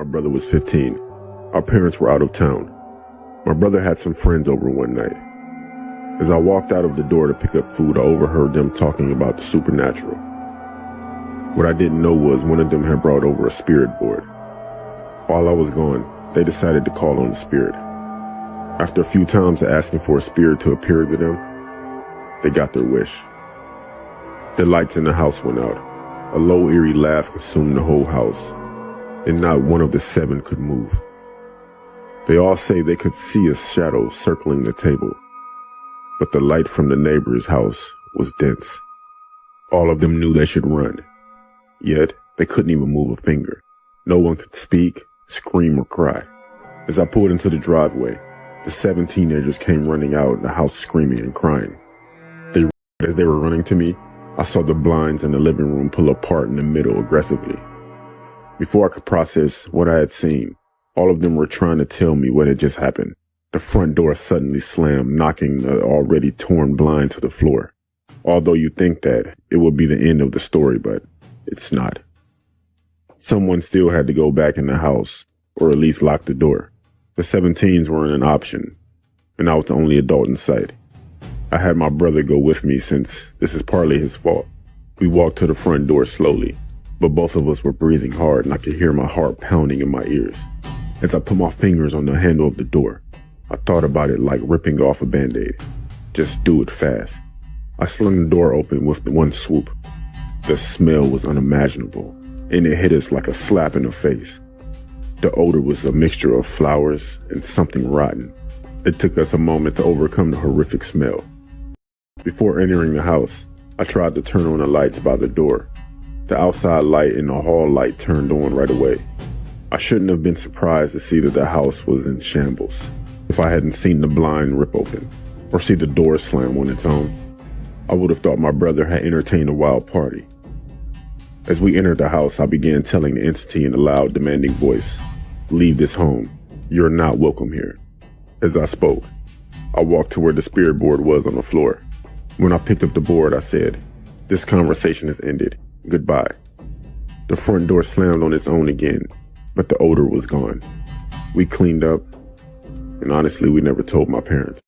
brother was 15. Our parents were out of town. My brother had some friends over one night. As I walked out of the door to pick up food, I overheard them talking about the supernatural. What I didn't know was one of them had brought over a spirit board. While I was gone, they decided to call on the spirit. After a few times of asking for a spirit to appear to them, they got their wish. The lights in the house went out. A low, eerie laugh consumed the whole house, and not one of the 7 could move. They all say they could see a shadow circling the table, but the light from the neighbor's house was dense. All of them knew they should run, yet they couldn't even move a finger. No one could speak, scream, or cry. As I pulled into the driveway, the 7 teenagers came running out of the house screaming and crying. As they were running to me, I saw the blinds in the living room pull apart in the middle aggressively. Before I could process what I had seen, all of them were trying to tell me what had just happened. The front door suddenly slammed, knocking the already torn blind to the floor. Although you think that it would be the end of the story, but it's not. Someone still had to go back in the house, or at least lock the door. The 17s weren't an option, and I was the only adult in sight. I had my brother go with me since this is partly his fault. We walked to the front door slowly, but both of us were breathing hard and I could hear my heart pounding in my ears. As I put my fingers on the handle of the door, I thought about it like ripping off a band-aid. Just do it fast. I slung the door open with one swoop. The smell was unimaginable, and it hit us like a slap in the face. The odor was a mixture of flowers and something rotten. It took us a moment to overcome the horrific smell. Before entering the house, I tried to turn on the lights by the door. The outside light and the hall light turned on right away. I shouldn't have been surprised to see that the house was in shambles if I hadn't seen the blind rip open or see the door slam on its own. I would have thought my brother had entertained a wild party. As we entered the house, I began telling the entity in a loud, demanding voice, "Leave this home. You're not welcome here." As I spoke, I walked to where the spirit board was on the floor. When I picked up the board, I said, "This conversation has ended. Goodbye." The front door slammed on its own again, but the odor was gone. We cleaned up, and honestly, we never told my parents.